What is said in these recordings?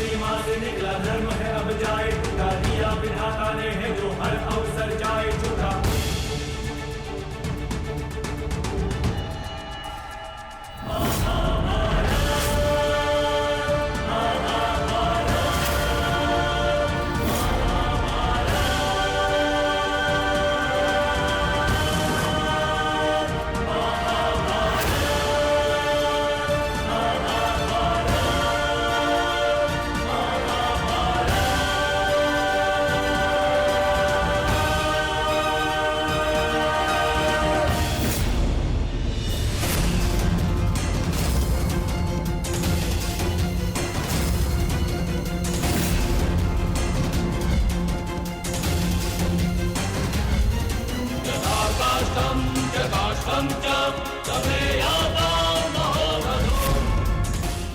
सीमा से निकला धर्म है अब जाए टूटा, दिया विधाता ने है जो हर अवसर जाए झूठा।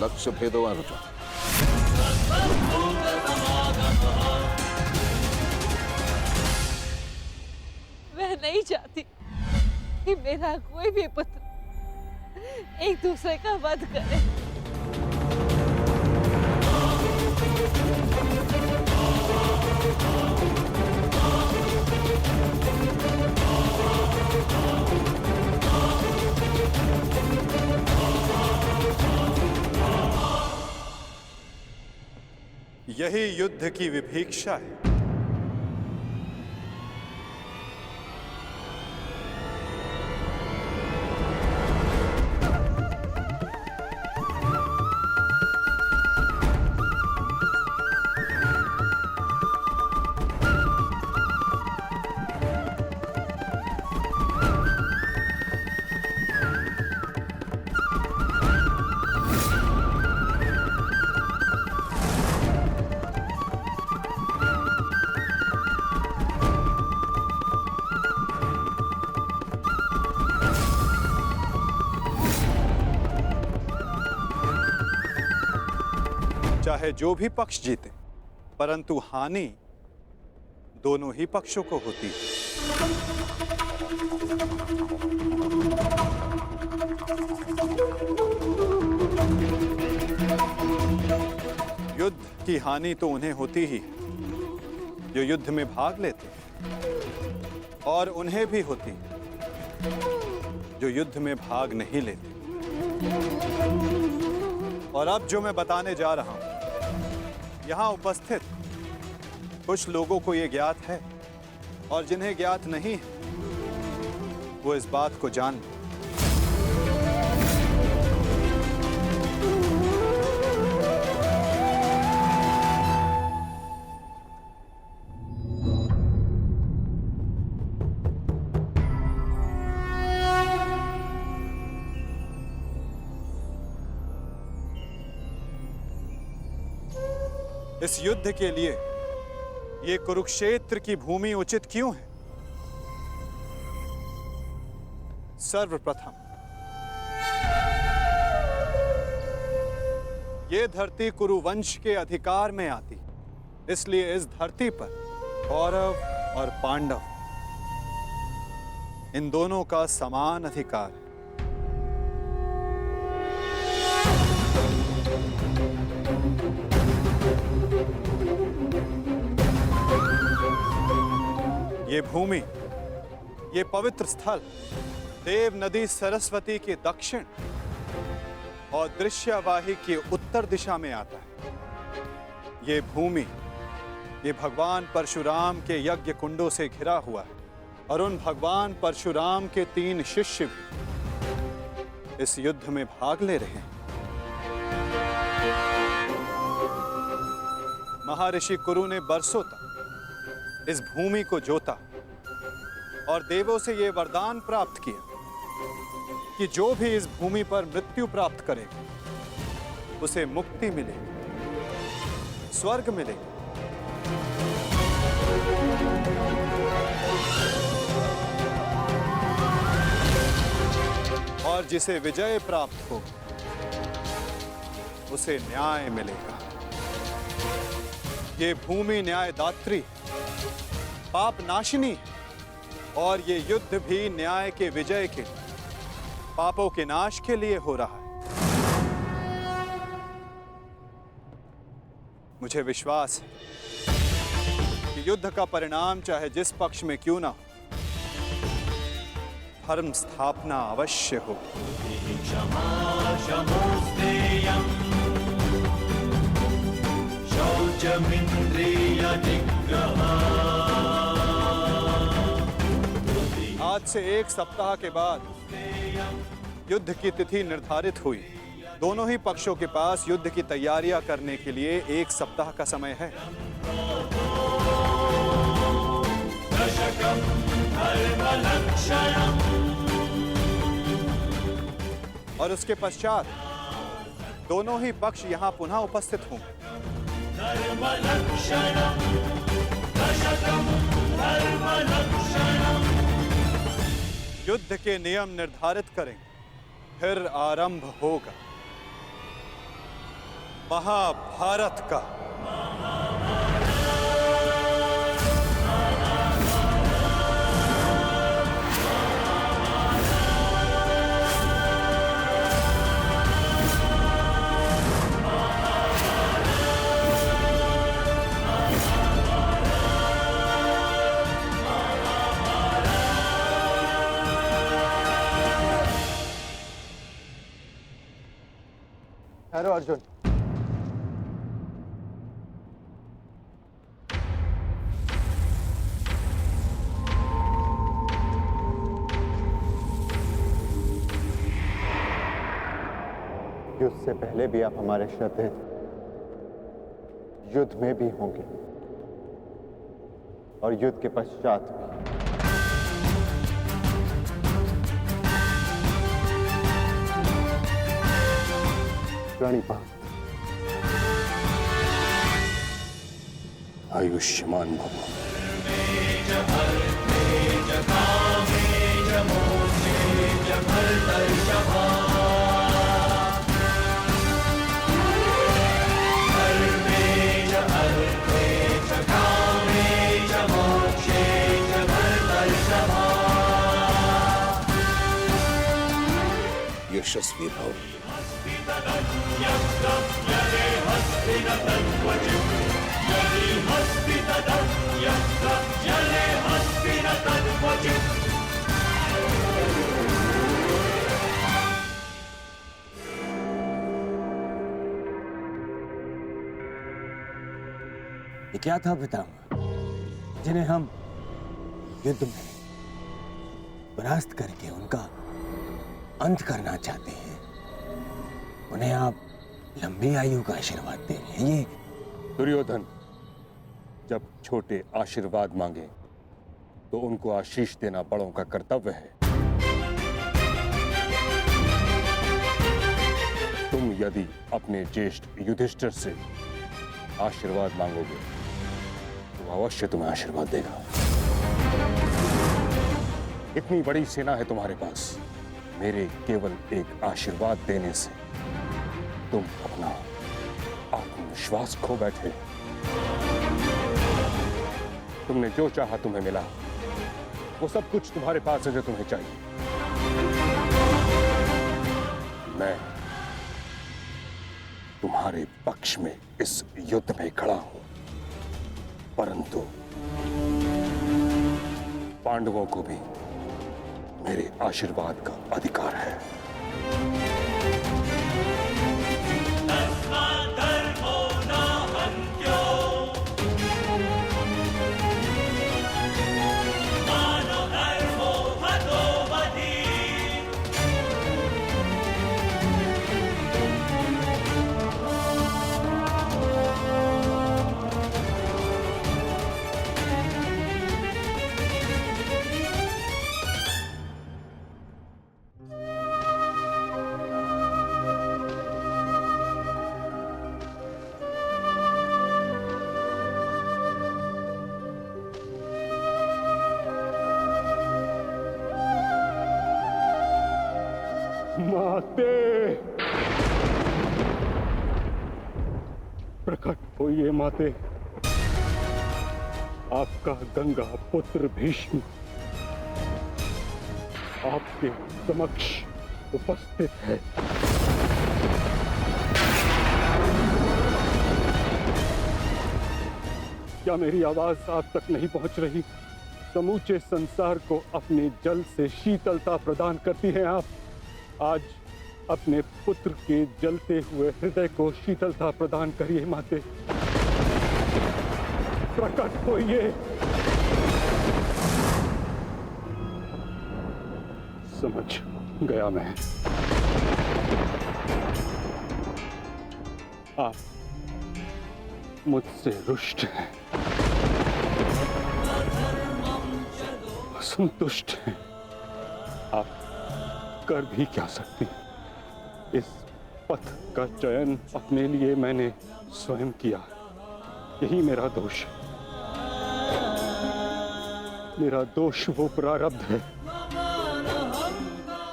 लक्ष्य भेदवान हो। मैं नहीं चाहती कि मेरा कोई भी पुत्र एक दूसरे का वध करे। यही युद्ध की विभीषा है। चाहे जो भी पक्ष जीते, परंतु हानि दोनों ही पक्षों को होती है। युद्ध की हानि तो उन्हें होती ही जो युद्ध में भाग लेते, और उन्हें भी होती जो युद्ध में भाग नहीं लेते। और अब जो मैं बताने जा रहा हूं, यहां उपस्थित कुछ लोगों को यह ज्ञात है, और जिन्हें ज्ञात नहीं है वो इस बात को जान लें। इस युद्ध के लिए ये कुरुक्षेत्र की भूमि उचित क्यों है? सर्वप्रथम ये धरती कुरुवंश के अधिकार में आती, इसलिए इस धरती पर कौरव और पांडव इन दोनों का समान अधिकार है। ये भूमि, ये पवित्र स्थल देव नदी सरस्वती के दक्षिण और दृश्यवाही के उत्तर दिशा में आता है। ये भूमि, ये भगवान परशुराम के यज्ञ कुंडों से घिरा हुआ है, और उन भगवान परशुराम के 3 शिष्य भी इस युद्ध में भाग ले रहे हैं। महर्षि कुरु ने बरसों तक इस भूमि को जोता और देवों से यह वरदान प्राप्त किया कि जो भी इस भूमि पर मृत्यु प्राप्त करेगा उसे मुक्ति मिलेगी, स्वर्ग मिलेगा। और जिसे विजय प्राप्त हो उसे न्याय मिलेगा। ये भूमि न्यायदात्री, पाप नाशिनी, और ये युद्ध भी न्याय के विजय के, पापों के नाश के लिए हो रहा है। मुझे विश्वास है कि युद्ध का परिणाम चाहे जिस पक्ष में क्यों ना हो, धर्म स्थापना अवश्य हो। क्षमा शमोस्तेयम् शौचमिन्द्रिय निग्रह। आज से 1 सप्ताह के बाद युद्ध की तिथि निर्धारित हुई। दोनों ही पक्षों के पास युद्ध की तैयारियां करने के लिए 1 सप्ताह का समय है। दशकं धर्मलक्षणम्। और उसके पश्चात दोनों ही पक्ष यहां पुनः उपस्थित होंगे। धर्मलक्षणम् दशकं धर्मलक्षणम्। युद्ध के नियम निर्धारित करेंगे, फिर आरंभ होगा महाभारत का। हेलो अर्जुन। युद्ध से पहले भी आप हमारे श्रद्धेय थे, युद्ध में भी होंगे और युद्ध के पश्चात भी। प्रणिपात। आयुष्मान भव। यशस्वी भव। ये क्या था पितामह, जिन्हें हम युद्ध में परास्त करके उनका अंत करना चाहते हैं, उन्हें आप लंबी आयु का आशीर्वाद दे रहे हैं। ये दुर्योधन जब छोटे आशीर्वाद मांगे तो उनको आशीष देना बड़ों का कर्तव्य है। तुम यदि अपने ज्येष्ठ युधिष्ठिर से आशीर्वाद मांगोगे तो अवश्य तुम्हें आशीर्वाद देगा। इतनी बड़ी सेना है तुम्हारे पास, मेरे केवल एक आशीर्वाद देने से तुम अपना आत्मविश्वास खो बैठे। तुमने जो चाहा तुम्हें मिला, वो सब कुछ तुम्हारे पास है जो तुम्हें चाहिए। मैं तुम्हारे पक्ष में इस युद्ध में खड़ा हूं, परंतु पांडवों को भी मेरे आशीर्वाद का अधिकार है। माते, प्रकट होइए माते। आपका गंगा पुत्र भीष्म आपके समक्ष उपस्थित है। क्या मेरी आवाज आप तक नहीं पहुंच रही? समूचे संसार को अपने जल से शीतलता प्रदान करती हैं आप। आज अपने पुत्र के जलते हुए हृदय को शीतलता प्रदान करिए माते। प्रकट होइए। समझ गया मैं। आप मुझसे रुष्ट हैं, असंतुष्ट हैं। आप कर भी क्या सकती हैं? इस पथ का चयन अपने लिए मैंने स्वयं किया। यही मेरा दोष है। मेरा दोष वो प्रारब्ध है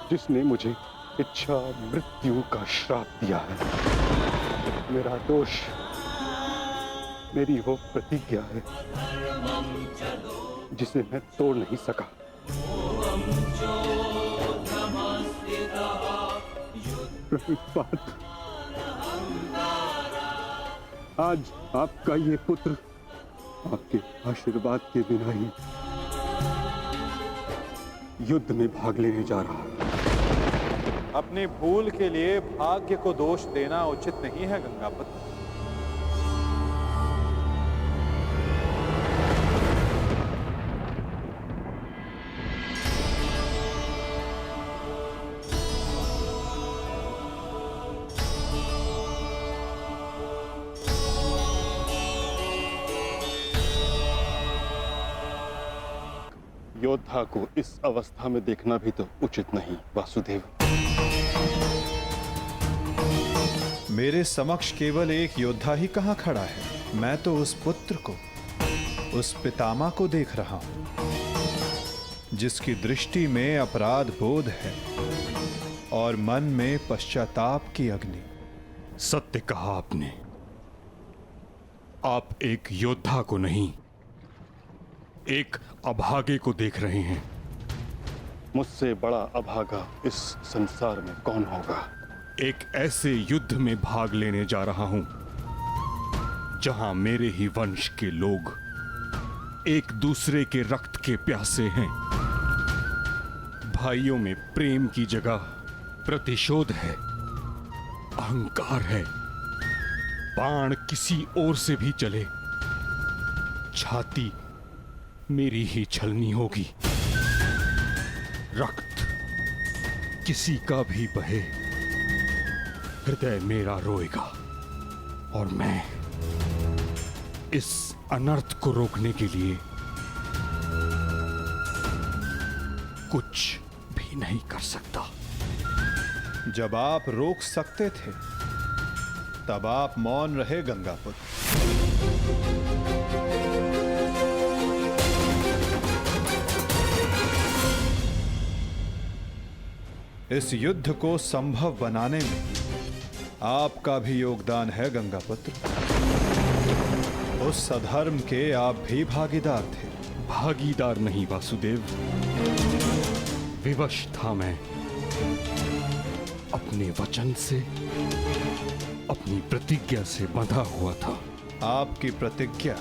जिसने मुझे इच्छा मृत्यु का श्राप दिया है। मेरा दोष मेरी वो प्रतिज्ञा है जिसे मैं तोड़ नहीं सका। आज आपका ये पुत्र आपके आशीर्वाद के बिना ही युद्ध में भाग लेने जा रहा है। अपनी भूल के लिए भाग्य को दोष देना उचित नहीं है गंगापुत्र। योद्धा को इस अवस्था में देखना भी तो उचित नहीं वासुदेव। मेरे समक्ष केवल एक योद्धा ही कहाँ खड़ा है? मैं तो उस पुत्र को, उस पितामह को देख रहा हूं जिसकी दृष्टि में अपराध बोध है और मन में पश्चाताप की अग्नि। सत्य कहा आपने। आप एक योद्धा को नहीं, एक अभागे को देख रहे हैं। मुझसे बड़ा अभागा इस संसार में कौन होगा? एक ऐसे युद्ध में भाग लेने जा रहा हूं जहां मेरे ही वंश के लोग एक दूसरे के रक्त के प्यासे हैं। भाइयों में प्रेम की जगह प्रतिशोध है, अहंकार है। बाण किसी ओर से भी चले, छाती मेरी ही छलनी होगी। रक्त किसी का भी बहे, हृदय मेरा रोएगा। और मैं इस अनर्थ को रोकने के लिए कुछ भी नहीं कर सकता। जब आप रोक सकते थे तब आप मौन रहे गंगापुत्र। इस युद्ध को संभव बनाने में आपका भी योगदान है गंगापुत्र। उस अधर्म के आप भी भागीदार थे। भागीदार नहीं वासुदेव, विवश था मैं। अपने वचन से, अपनी प्रतिज्ञा से बंधा हुआ था। आपकी प्रतिज्ञा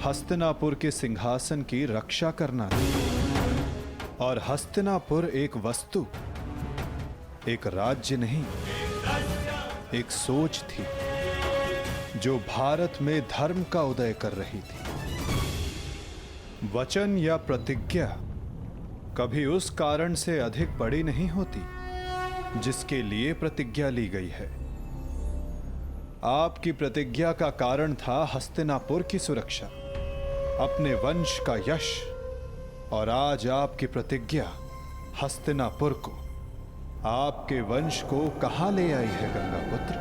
हस्तिनापुर के सिंहासन की रक्षा करना थी। और हस्तिनापुर एक वस्तु, एक राज्य नहीं, एक सोच थी जो भारत में धर्म का उदय कर रही थी। वचन या प्रतिज्ञा कभी उस कारण से अधिक बड़ी नहीं होती जिसके लिए प्रतिज्ञा ली गई है। आपकी प्रतिज्ञा का कारण था हस्तिनापुर की सुरक्षा, अपने वंश का यश। और आज आपकी प्रतिज्ञा हस्तिनापुर को, आपके वंश को कहां ले आई है गंगापुत्र?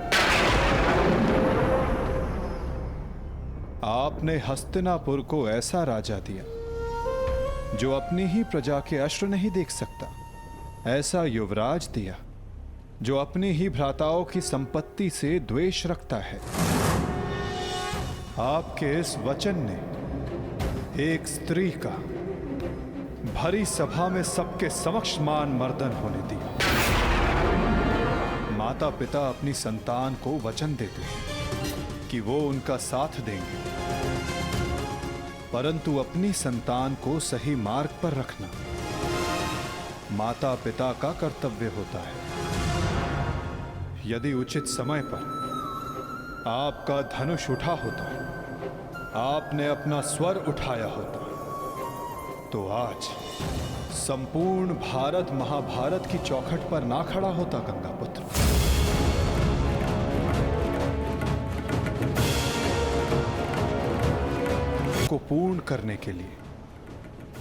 आपने हस्तिनापुर को ऐसा राजा दिया जो अपनी ही प्रजा के अश्रु नहीं देख सकता, ऐसा युवराज दिया जो अपनी ही भ्राताओं की संपत्ति से द्वेष रखता है। आपके इस वचन ने एक स्त्री का भरी सभा में सबके समक्ष मान मर्दन होने दिया। माता पिता अपनी संतान को वचन देते हैं कि वो उनका साथ देंगे, परंतु अपनी संतान को सही मार्ग पर रखना माता पिता का कर्तव्य होता है। यदि उचित समय पर आपका धनुष उठा होता, आपने अपना स्वर उठाया होता, तो आज संपूर्ण भारत महाभारत की चौखट पर ना खड़ा होता गंगापुत्र। को पूर्ण करने के लिए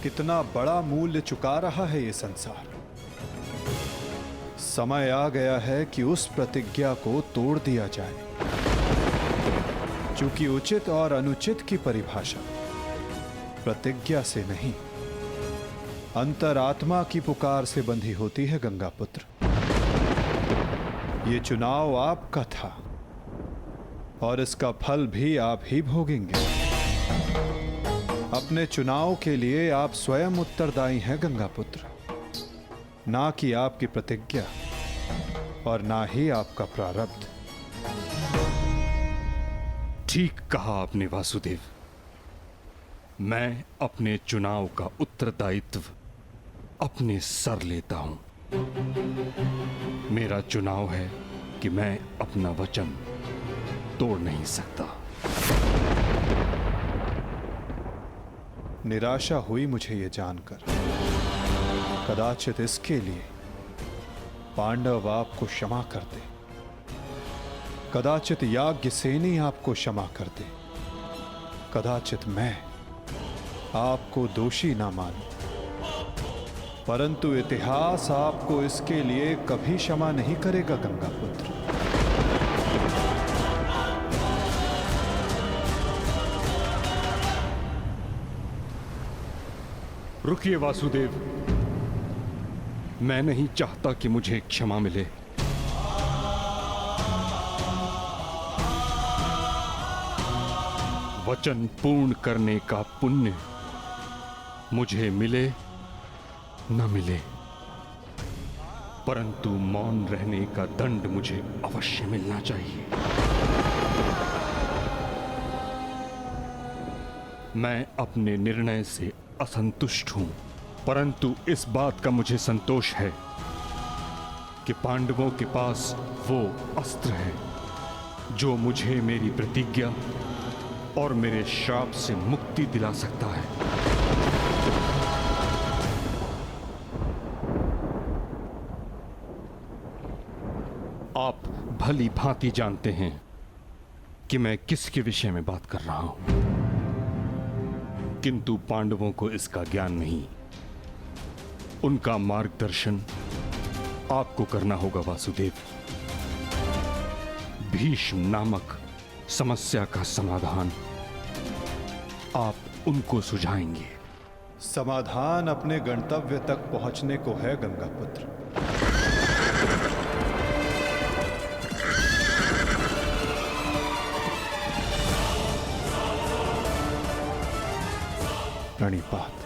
कितना बड़ा मूल्य चुका रहा है ये संसार। समय आ गया है कि उस प्रतिज्ञा को तोड़ दिया जाए, क्योंकि उचित और अनुचित की परिभाषा प्रतिज्ञा से नहीं, अंतरात्मा की पुकार से बंधी होती है गंगापुत्र। ये चुनाव आपका था और इसका फल भी आप ही भोगेंगे। अपने चुनाव के लिए आप स्वयं उत्तरदायी हैं गंगापुत्र, ना कि आपकी प्रतिज्ञा और ना ही आपका प्रारब्ध। ठीक कहा आपने वासुदेव। मैं अपने चुनाव का उत्तरदायित्व अपने सर लेता हूं। मेरा चुनाव है कि मैं अपना वचन तोड़ नहीं सकता। निराशा हुई मुझे ये जानकर। कदाचित इसके लिए पांडव आपको क्षमा कर दे, कदाचित याज्ञसेनी आपको क्षमा कर दे, कदाचित मैं आपको दोषी ना मानूं, परंतु इतिहास आपको इसके लिए कभी क्षमा नहीं करेगा गंगापुत्र। रुकिए वासुदेव, मैं नहीं चाहता कि मुझे क्षमा मिले। वचन पूर्ण करने का पुण्य मुझे मिले न मिले, परंतु मौन रहने का दंड मुझे अवश्य मिलना चाहिए। मैं अपने निर्णय से असंतुष्ट हूं, परंतु इस बात का मुझे संतोष है कि पांडवों के पास वो अस्त्र है जो मुझे मेरी प्रतिज्ञा और मेरे श्राप से मुक्ति दिला सकता है। आप भली भांति जानते हैं कि मैं किसके विषय में बात कर रहा हूं, किंतु पांडवों को इसका ज्ञान नहीं। उनका मार्गदर्शन आपको करना होगा वासुदेव। भीष्म नामक समस्या का समाधान आप उनको सुझाएंगे। समाधान अपने गंतव्य तक पहुंचने को है गंगापुत्र। प्रणिपात।